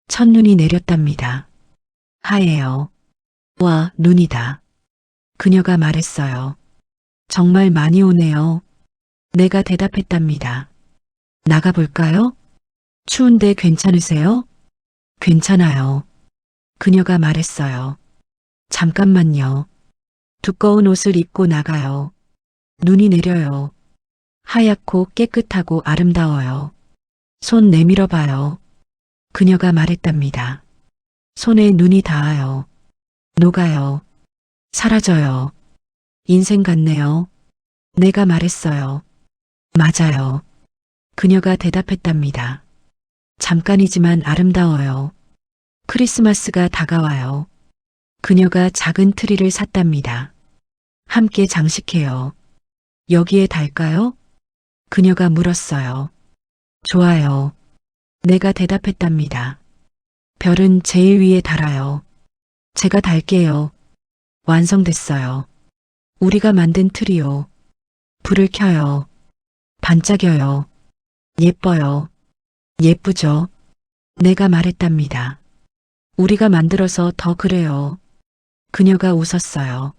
첫눈이 내렸답니다. 하얘요. 와, 눈이다. 그녀가 말했어요. 정말 많이 오네요. 내가 대답했답니다. 나가볼까요? 추운데 괜찮으세요? 괜찮아요. 그녀가 말했어요. 잠깐만요. 두꺼운 옷을 입고 나가요. 눈이 내려요. 하얗고 깨끗하고 아름다워요. 손 내밀어 봐요. 그녀가 말했답니다. 손에 눈이 닿아요. 녹아요. 사라져요. 인생 같네요. 내가 말했어요. 맞아요. 그녀가 대답했답니다. 잠깐이지만 아름다워요. 크리스마스가 다가와요. 그녀가 작은 트리를 샀답니다. 함께 장식해요. 여기에 달까요? 그녀가 물었어요. 좋아요. 내가 대답했답니다. 별은 제일 위에 달아요. 제가 달게요. 완성됐어요. 우리가 만든 트리요. 불을 켜요. 반짝여요. 예뻐요. 예쁘죠? 내가 말했답니다. 우리가 만들어서 더 그래요. 그녀가 웃었어요.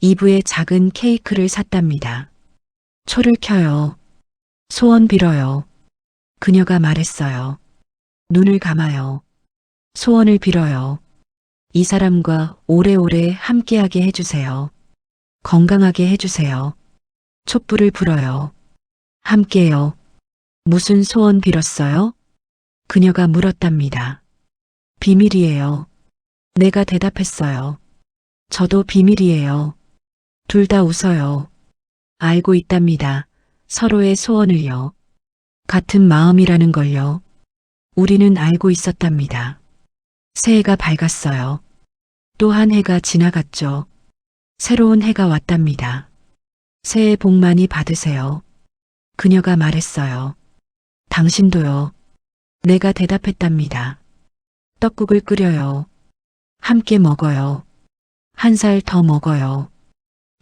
이브에 작은 케이크를 샀답니다. 초를 켜요. 소원 빌어요. 그녀가 말했어요. 눈을 감아요. 소원을 빌어요. 이 사람과 오래오래 함께하게 해주세요. 건강하게 해주세요. 촛불을 불어요. 함께요. 무슨 소원 빌었어요? 그녀가 물었답니다. 비밀이에요. 내가 대답했어요. 저도 비밀이에요. 둘 다 웃어요. 알고 있답니다. 서로의 소원을요. 같은 마음이라는 걸요. 우리는 알고 있었답니다. 새해가 밝았어요. 또 한 해가 지나갔죠. 새로운 해가 왔답니다. 새해 복 많이 받으세요. 그녀가 말했어요. 당신도요. 내가 대답했답니다. 떡국을 끓여요. 함께 먹어요. 한 살 더 먹어요.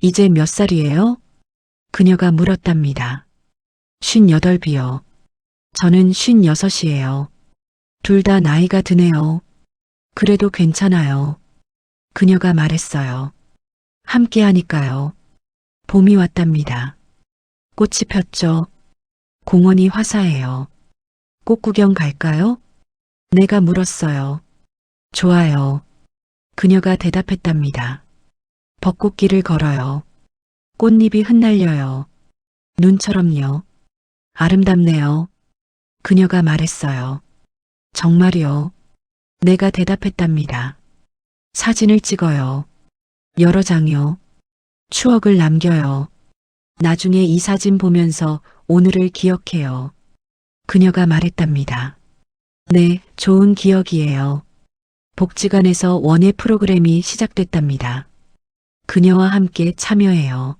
이제 몇 살이에요? 그녀가 물었답니다. 58이요. 저는 56이에요. 둘 다 나이가 드네요. 그래도 괜찮아요. 그녀가 말했어요. 함께 하니까요. 봄이 왔답니다. 꽃이 폈죠. 공원이 화사해요. 꽃 구경 갈까요? 내가 물었어요. 좋아요. 그녀가 대답했답니다. 벚꽃길을 걸어요. 꽃잎이 흩날려요. 눈처럼요. 아름답네요. 그녀가 말했어요. 정말요. 내가 대답했답니다. 사진을 찍어요. 여러 장요. 추억을 남겨요. 나중에 이 사진 보면서 오늘을 기억해요. 그녀가 말했답니다. 네, 좋은 기억이에요. 복지관에서 원예 프로그램이 시작됐답니다. 그녀와 함께 참여해요.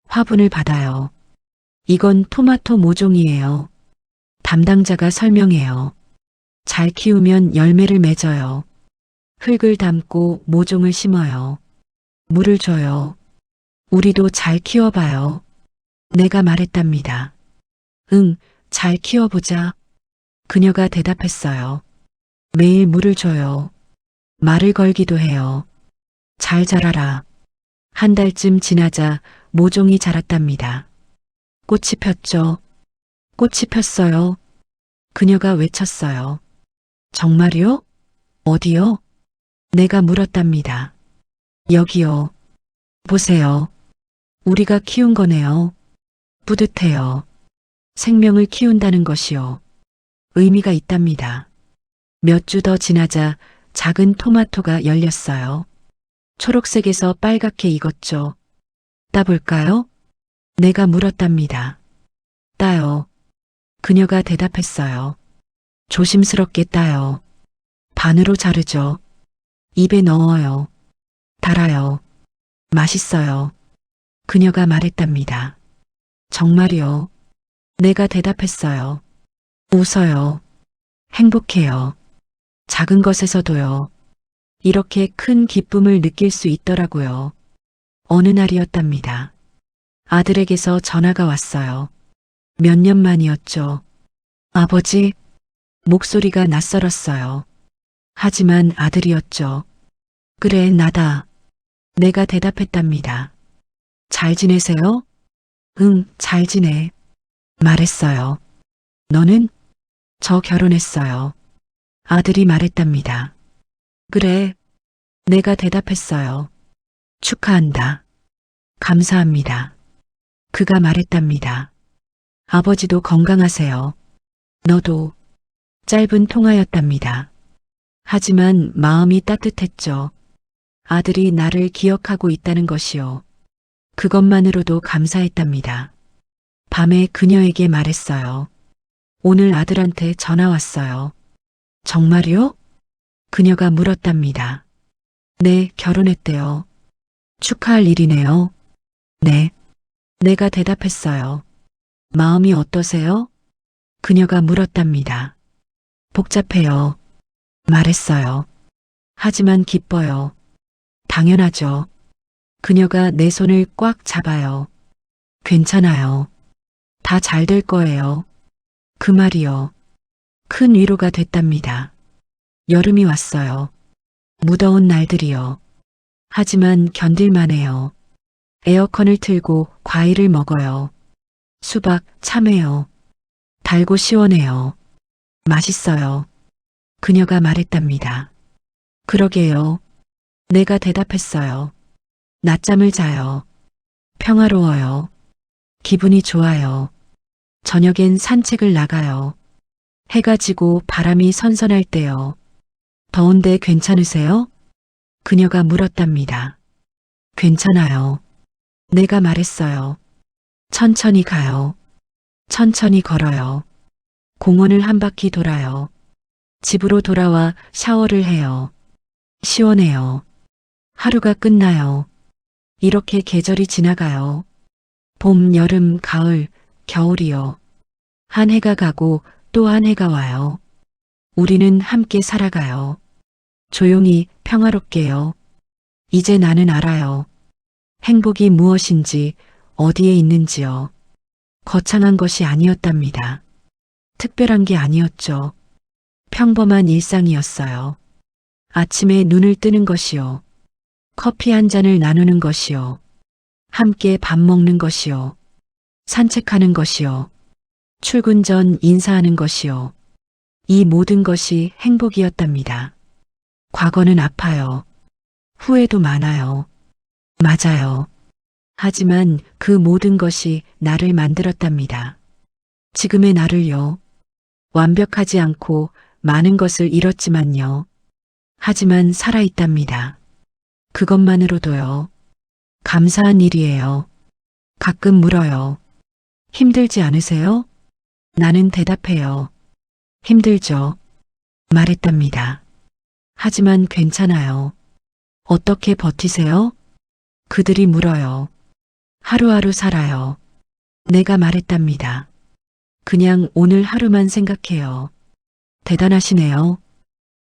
화분을 받아요. 이건 토마토 모종이에요. 담당자가 설명해요. 잘 키우면 열매를 맺어요. 흙을 담고 모종을 심어요. 물을 줘요. 우리도 잘 키워봐요. 내가 말했답니다. 응, 잘 키워보자. 그녀가 대답했어요. 매일 물을 줘요. 말을 걸기도 해요. 잘 자라라. 한 달쯤 지나자 모종이 자랐답니다. 꽃이 폈죠. 꽃이 폈어요. 그녀가 외쳤어요. 정말요? 어디요? 내가 물었답니다. 여기요. 보세요. 우리가 키운 거네요. 뿌듯해요. 생명을 키운다는 것이요. 의미가 있답니다. 몇 주 더 지나자 작은 토마토가 열렸어요. 초록색에서 빨갛게 익었죠. 따볼까요? 내가 물었답니다. 따요. 그녀가 대답했어요. 조심스럽게 따요. 반으로 자르죠. 입에 넣어요. 달아요. 맛있어요. 그녀가 말했답니다. 정말요. 내가 대답했어요. 웃어요. 행복해요. 작은 것에서도요. 이렇게 큰 기쁨을 느낄 수 있더라고요. 어느 날이었답니다. 아들에게서 전화가 왔어요. 몇 년 만이었죠. 아버지, 목소리가 낯설었어요. 하지만 아들이었죠. 그래, 나다. 내가 대답했답니다. 잘 지내세요? 응, 잘 지내. 말했어요. 너는? 저 결혼했어요. 아들이 말했답니다. 그래. 내가 대답했어요. 축하한다. 감사합니다. 그가 말했답니다. 아버지도 건강하세요. 너도. 짧은 통화였답니다. 하지만 마음이 따뜻했죠. 아들이 나를 기억하고 있다는 것이요. 그것만으로도 감사했답니다. 밤에 그녀에게 말했어요. 오늘 아들한테 전화 왔어요. 정말요? 그녀가 물었답니다. 네, 결혼했대요. 축하할 일이네요. 네. 내가 대답했어요. 마음이 어떠세요? 그녀가 물었답니다. 복잡해요. 말했어요. 하지만 기뻐요. 당연하죠. 그녀가 내 손을 꽉 잡아요. 괜찮아요. 다 잘 될 거예요. 그 말이요. 큰 위로가 됐답니다. 여름이 왔어요. 무더운 날들이요. 하지만 견딜만해요. 에어컨을 틀고 과일을 먹어요. 수박, 참외요. 달고 시원해요. 맛있어요. 그녀가 말했답니다. 그러게요. 내가 대답했어요. 낮잠을 자요. 평화로워요. 기분이 좋아요. 저녁엔 산책을 나가요. 해가 지고 바람이 선선할 때요. 더운데 괜찮으세요? 그녀가 물었답니다. 괜찮아요. 내가 말했어요. 천천히 가요. 천천히 걸어요. 공원을 한 바퀴 돌아요. 집으로 돌아와 샤워를 해요. 시원해요. 하루가 끝나요. 이렇게 계절이 지나가요. 봄, 여름, 가을, 겨울이요. 한 해가 가고 또 한 해가 와요. 우리는 함께 살아가요. 조용히 평화롭게요. 이제 나는 알아요. 행복이 무엇인지, 어디에 있는지요. 거창한 것이 아니었답니다. 특별한 게 아니었죠. 평범한 일상이었어요. 아침에 눈을 뜨는 것이요. 커피 한 잔을 나누는 것이요. 함께 밥 먹는 것이요. 산책하는 것이요. 출근 전 인사하는 것이요. 이 모든 것이 행복이었답니다. 과거는 아파요. 후회도 많아요. 맞아요. 하지만 그 모든 것이 나를 만들었답니다. 지금의 나를요. 완벽하지 않고 많은 것을 잃었지만요. 하지만 살아있답니다. 그것만으로도요. 감사한 일이에요. 가끔 물어요. 힘들지 않으세요? 나는 대답해요. 힘들죠. 말했답니다. 하지만 괜찮아요. 어떻게 버티세요? 그들이 물어요. 하루하루 살아요. 내가 말했답니다. 그냥 오늘 하루만 생각해요. 대단하시네요.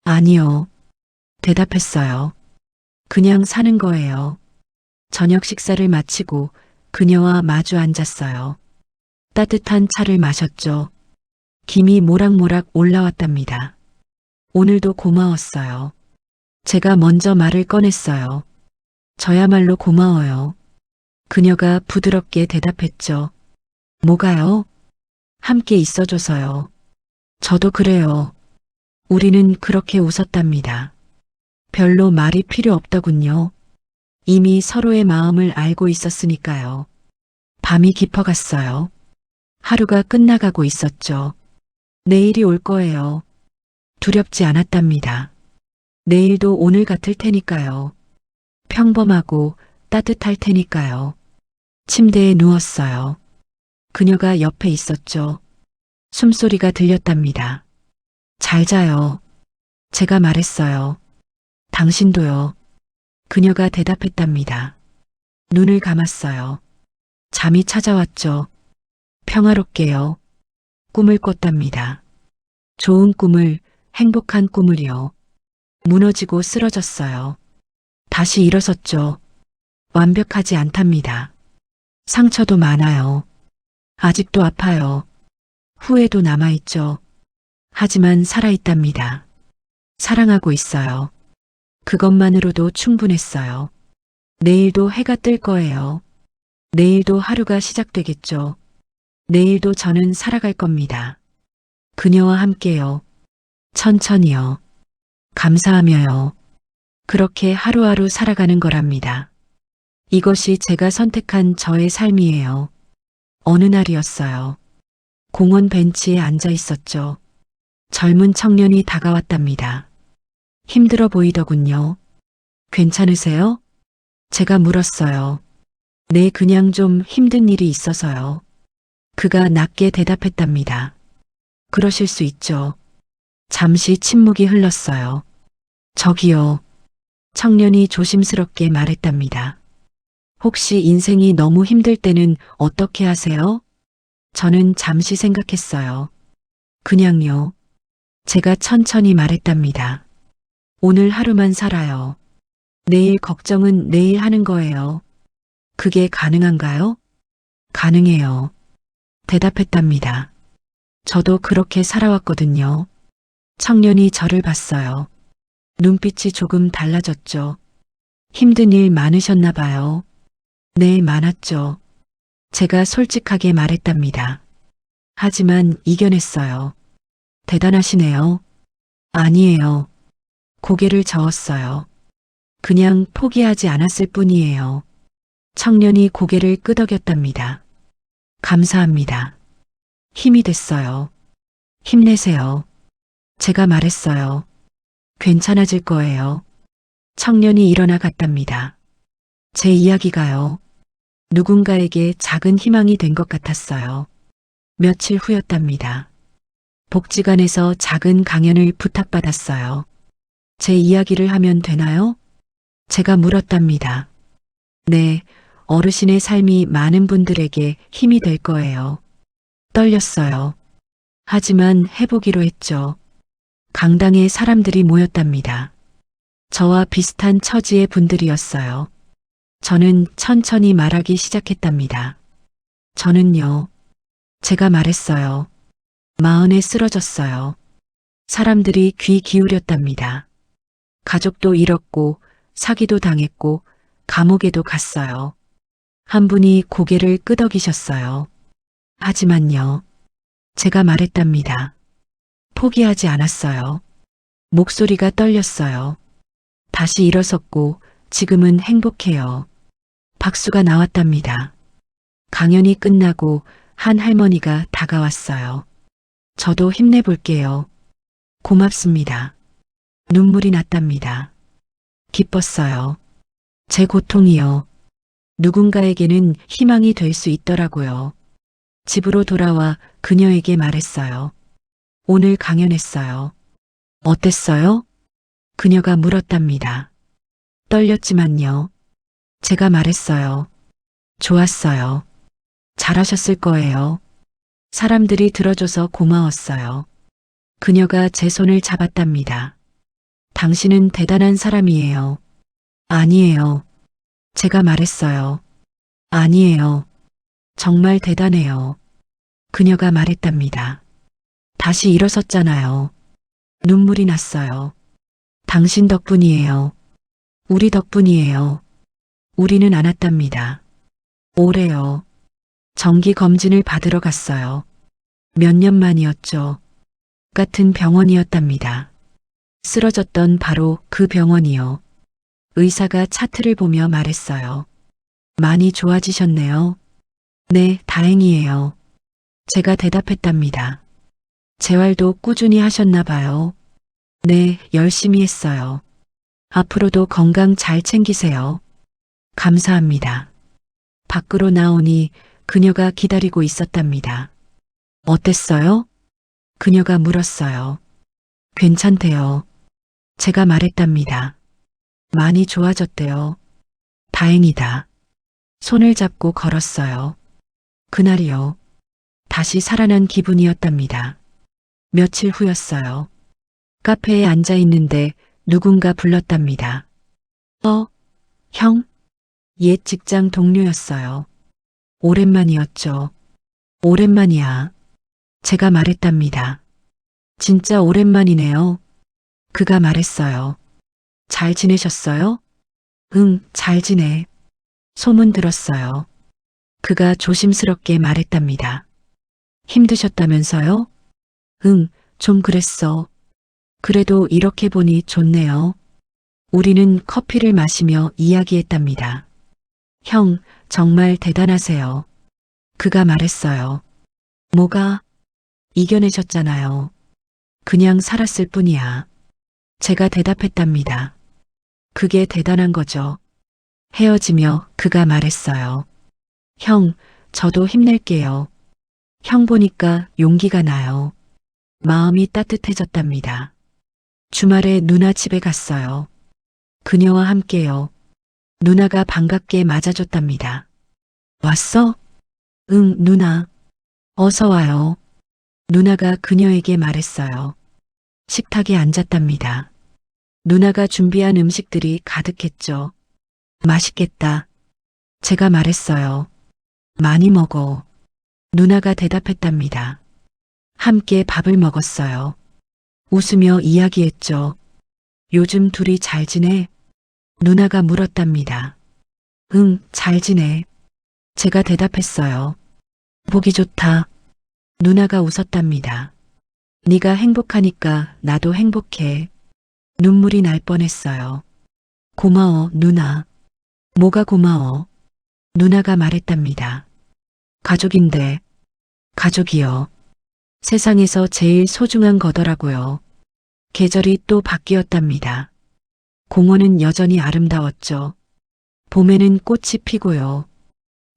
아니요. 대답했어요. 그냥 사는 거예요. 저녁 식사를 마치고 그녀와 마주 앉았어요. 따뜻한 차를 마셨죠. 김이 모락모락 올라왔답니다. 오늘도 고마웠어요. 제가 먼저 말을 꺼냈어요. 저야말로 고마워요. 그녀가 부드럽게 대답했죠. 뭐가요? 함께 있어줘서요. 저도 그래요. 우리는 그렇게 웃었답니다. 별로 말이 필요 없더군요. 이미 서로의 마음을 알고 있었으니까요. 밤이 깊어갔어요. 하루가 끝나가고 있었죠. 내일이 올 거예요. 두렵지 않았답니다. 내일도 오늘 같을 테니까요. 평범하고 따뜻할 테니까요. 침대에 누웠어요. 그녀가 옆에 있었죠. 숨소리가 들렸답니다. 잘 자요. 제가 말했어요. 당신도요. 그녀가 대답했답니다. 눈을 감았어요. 잠이 찾아왔죠. 평화롭게요. 꿈을 꿨답니다. 좋은 꿈을, 행복한 꿈을요. 무너지고 쓰러졌어요. 다시 일어섰죠. 완벽하지 않답니다. 상처도 많아요. 아직도 아파요. 후회도 남아있죠. 하지만 살아있답니다. 사랑하고 있어요. 그것만으로도 충분했어요. 내일도 해가 뜰 거예요. 내일도 하루가 시작되겠죠. 내일도 저는 살아갈 겁니다. 그녀와 함께요. 천천히요. 감사하며요. 그렇게 하루하루 살아가는 거랍니다. 이것이 제가 선택한 저의 삶이에요. 어느 날이었어요. 공원 벤치에 앉아 있었죠. 젊은 청년이 다가왔답니다. 힘들어 보이더군요. 괜찮으세요? 제가 물었어요. 네, 그냥 좀 힘든 일이 있어서요. 그가 낮게 대답했답니다. 그러실 수 있죠. 잠시 침묵이 흘렀어요. 저기요. 청년이 조심스럽게 말했답니다. 혹시 인생이 너무 힘들 때는 어떻게 하세요? 저는 잠시 생각했어요. 그냥요. 제가 천천히 말했답니다. 오늘 하루만 살아요. 내일 걱정은 내일 하는 거예요. 그게 가능한가요? 가능해요. 대답했답니다. 저도 그렇게 살아왔거든요. 청년이 저를 봤어요. 눈빛이 조금 달라졌죠. 힘든 일 많으셨나 봐요. 네, 많았죠. 제가 솔직하게 말했답니다. 하지만 이겨냈어요. 대단하시네요. 아니에요. 고개를 저었어요. 그냥 포기하지 않았을 뿐이에요. 청년이 고개를 끄덕였답니다. 감사합니다. 힘이 됐어요. 힘내세요. 제가 말했어요. 괜찮아질 거예요. 청년이 일어나 갔답니다. 제 이야기가요. 누군가에게 작은 희망이 된 것 같았어요. 며칠 후였답니다. 복지관에서 작은 강연을 부탁받았어요. 제 이야기를 하면 되나요? 제가 물었답니다. 네, 어르신의 삶이 많은 분들에게 힘이 될 거예요. 떨렸어요. 하지만 해보기로 했죠. 강당에 사람들이 모였답니다. 저와 비슷한 처지의 분들이었어요. 저는 천천히 말하기 시작했답니다. 저는요, 제가 말했어요. 마흔에 쓰러졌어요. 사람들이 귀 기울였답니다. 가족도 잃었고, 사기도 당했고, 감옥에도 갔어요. 한 분이 고개를 끄덕이셨어요. 하지만요, 제가 말했답니다. 포기하지 않았어요. 목소리가 떨렸어요. 다시 일어섰고, 지금은 행복해요. 박수가 나왔답니다. 강연이 끝나고 한 할머니가 다가왔어요. 저도 힘내볼게요. 고맙습니다. 눈물이 났답니다. 기뻤어요. 제 고통이요. 누군가에게는 희망이 될 수 있더라고요. 집으로 돌아와 그녀에게 말했어요. 오늘 강연했어요. 어땠어요? 그녀가 물었답니다. 떨렸지만요. 제가 말했어요. 좋았어요. 잘하셨을 거예요. 사람들이 들어줘서 고마웠어요. 그녀가 제 손을 잡았답니다. 당신은 대단한 사람이에요. 아니에요. 제가 말했어요. 아니에요. 정말 대단해요. 그녀가 말했답니다. 다시 일어섰잖아요. 눈물이 났어요. 당신 덕분이에요. 우리 덕분이에요. 우리는 안 왔답니다. 오래요. 정기 검진을 받으러 갔어요. 몇 년 만이었죠. 같은 병원이었답니다. 쓰러졌던 바로 그 병원이요. 의사가 차트를 보며 말했어요. 많이 좋아지셨네요. 네, 다행이에요. 제가 대답했답니다. 재활도 꾸준히 하셨나 봐요. 네, 열심히 했어요. 앞으로도 건강 잘 챙기세요. 감사합니다. 밖으로 나오니 그녀가 기다리고 있었답니다. 어땠어요? 그녀가 물었어요. 괜찮대요. 제가 말했답니다. 많이 좋아졌대요. 다행이다. 손을 잡고 걸었어요. 그날이요. 다시 살아난 기분이었답니다. 며칠 후였어요. 카페에 앉아 있는데 누군가 불렀답니다. 형? 옛 직장 동료였어요. 오랜만이었죠. 오랜만이야. 제가 말했답니다. 진짜 오랜만이네요. 그가 말했어요. 잘 지내셨어요? 응, 잘 지내. 소문 들었어요. 그가 조심스럽게 말했답니다. 힘드셨다면서요? 응, 좀 그랬어. 그래도 이렇게 보니 좋네요. 우리는 커피를 마시며 이야기했답니다. 형, 정말 대단하세요. 그가 말했어요. 뭐가? 이겨내셨잖아요. 그냥 살았을 뿐이야. 제가 대답했답니다. 그게 대단한 거죠. 헤어지며 그가 말했어요. 형, 저도 힘낼게요. 형 보니까 용기가 나요. 마음이 따뜻해졌답니다. 주말에 누나 집에 갔어요. 그녀와 함께요. 누나가 반갑게 맞아줬답니다. 왔어? 응, 누나. 어서 와요. 누나가 그녀에게 말했어요. 식탁에 앉았답니다. 누나가 준비한 음식들이 가득했죠. 맛있겠다. 제가 말했어요. 많이 먹어. 누나가 대답했답니다. 함께 밥을 먹었어요. 웃으며 이야기했죠. 요즘 둘이 잘 지내? 누나가 물었답니다. 응, 잘 지내. 제가 대답했어요. 보기 좋다. 누나가 웃었답니다. 네가 행복하니까 나도 행복해. 눈물이 날 뻔했어요. 고마워, 누나. 뭐가 고마워? 누나가 말했답니다. 가족인데, 가족이요. 세상에서 제일 소중한 거더라고요. 계절이 또 바뀌었답니다. 공원은 여전히 아름다웠죠. 봄에는 꽃이 피고요.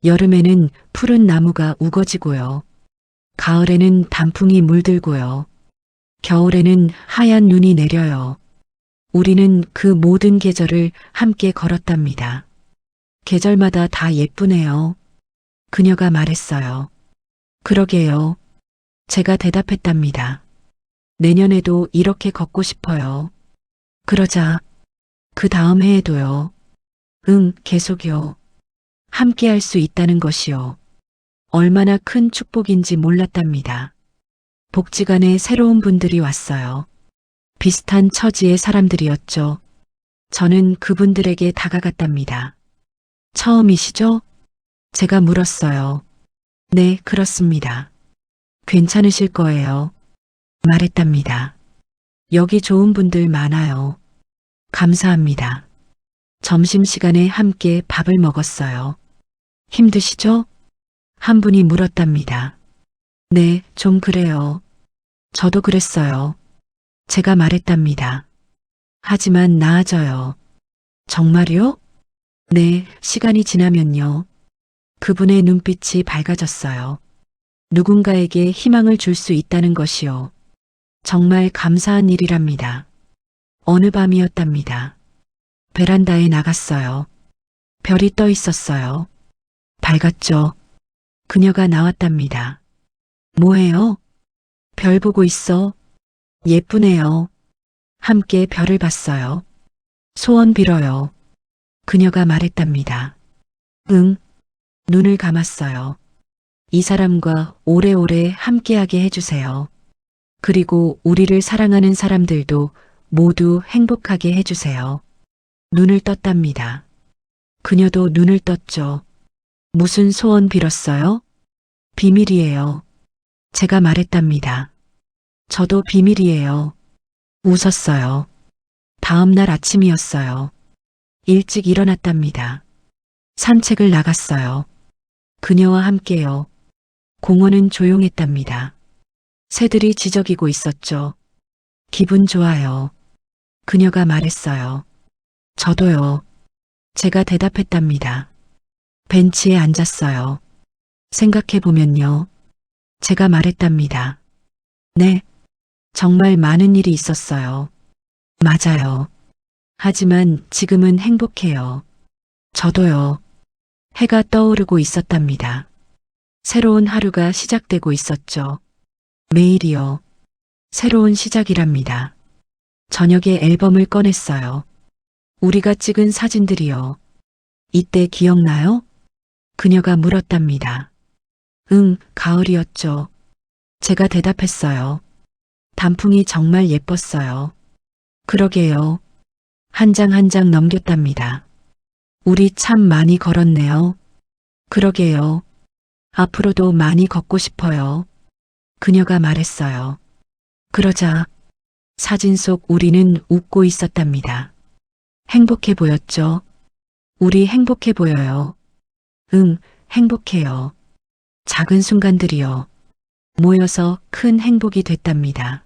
여름에는 푸른 나무가 우거지고요. 가을에는 단풍이 물들고요. 겨울에는 하얀 눈이 내려요. 우리는 그 모든 계절을 함께 걸었답니다. 계절마다 다 예쁘네요. 그녀가 말했어요. 그러게요. 제가 대답했답니다. 내년에도 이렇게 걷고 싶어요. 그러자 그 다음 해에도요. 응, 계속요. 함께 할 수 있다는 것이요. 얼마나 큰 축복인지 몰랐답니다. 복지관에 새로운 분들이 왔어요. 비슷한 처지의 사람들이었죠. 저는 그분들에게 다가갔답니다. 처음이시죠? 제가 물었어요. 네, 그렇습니다. 괜찮으실 거예요. 말했답니다. 여기 좋은 분들 많아요. 감사합니다. 점심시간에 함께 밥을 먹었어요. 힘드시죠? 한 분이 물었답니다. 네, 좀 그래요. 저도 그랬어요. 제가 말했답니다. 하지만 나아져요. 정말요? 네, 시간이 지나면요. 그분의 눈빛이 밝아졌어요. 누군가에게 희망을 줄 수 있다는 것이요. 정말 감사한 일이랍니다. 어느 밤이었답니다. 베란다에 나갔어요. 별이 떠 있었어요. 밝았죠. 그녀가 나왔답니다. 뭐해요? 별 보고 있어. 예쁘네요. 함께 별을 봤어요. 소원 빌어요. 그녀가 말했답니다. 응. 눈을 감았어요. 이 사람과 오래오래 함께하게 해주세요. 그리고 우리를 사랑하는 사람들도 모두 행복하게 해주세요. 눈을 떴답니다. 그녀도 눈을 떴죠. 무슨 소원 빌었어요? 비밀이에요. 제가 말했답니다. 저도 비밀이에요. 웃었어요. 다음 날 아침이었어요. 일찍 일어났답니다. 산책을 나갔어요. 그녀와 함께요. 공원은 조용했답니다. 새들이 지저귀고 있었죠. 기분 좋아요. 그녀가 말했어요. 저도요. 제가 대답했답니다. 벤치에 앉았어요. 생각해보면요. 제가 말했답니다. 네. 정말 많은 일이 있었어요. 맞아요. 하지만 지금은 행복해요. 저도요. 해가 떠오르고 있었답니다. 새로운 하루가 시작되고 있었죠. 매일이요. 새로운 시작이랍니다. 저녁에 앨범을 꺼냈어요. 우리가 찍은 사진들이요. 이때 기억나요? 그녀가 물었답니다. 응, 가을이었죠. 제가 대답했어요. 단풍이 정말 예뻤어요. 그러게요. 한 장 한 장 넘겼답니다. 우리 참 많이 걸었네요. 그러게요. 앞으로도 많이 걷고 싶어요. 그녀가 말했어요. 그러자 사진 속 우리는 웃고 있었답니다. 행복해 보였죠? 우리 행복해 보여요. 응, 행복해요. 작은 순간들이요. 모여서 큰 행복이 됐답니다.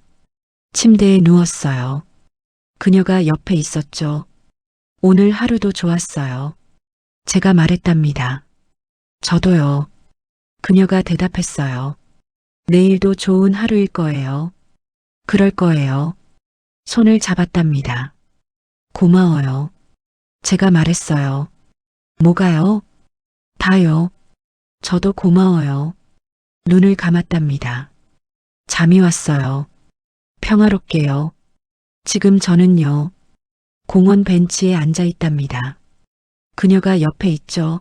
침대에 누웠어요. 그녀가 옆에 있었죠. 오늘 하루도 좋았어요. 제가 말했답니다. 저도요. 그녀가 대답했어요. 내일도 좋은 하루일 거예요. 그럴 거예요. 손을 잡았답니다. 고마워요. 제가 말했어요. 뭐가요? 다요. 저도 고마워요. 눈을 감았답니다. 잠이 왔어요. 평화롭게요. 지금 저는요. 공원 벤치에 앉아 있답니다. 그녀가 옆에 있죠.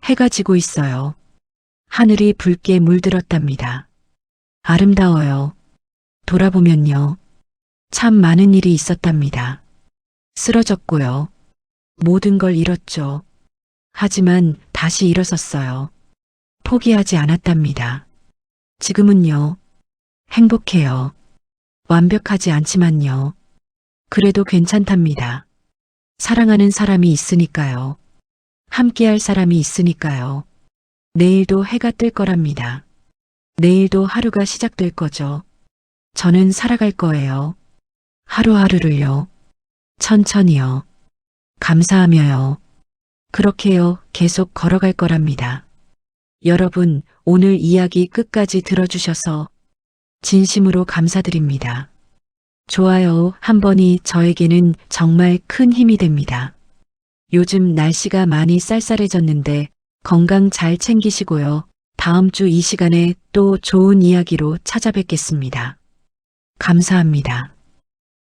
해가 지고 있어요. 하늘이 붉게 물들었답니다. 아름다워요. 돌아보면요. 참 많은 일이 있었답니다. 쓰러졌고요. 모든 걸 잃었죠. 하지만 다시 일어섰어요. 포기하지 않았답니다. 지금은요. 행복해요. 완벽하지 않지만요. 그래도 괜찮답니다. 사랑하는 사람이 있으니까요. 함께할 사람이 있으니까요. 내일도 해가 뜰 거랍니다. 내일도 하루가 시작될 거죠. 저는 살아갈 거예요. 하루하루를요. 천천히요. 감사하며요. 그렇게요. 계속 걸어갈 거랍니다. 여러분, 오늘 이야기 끝까지 들어주셔서 진심으로 감사드립니다. 좋아요 한 번이 저에게는 정말 큰 힘이 됩니다. 요즘 날씨가 많이 쌀쌀해졌는데 건강 잘 챙기시고요. 다음 주 이 시간에 또 좋은 이야기로 찾아뵙겠습니다. 감사합니다.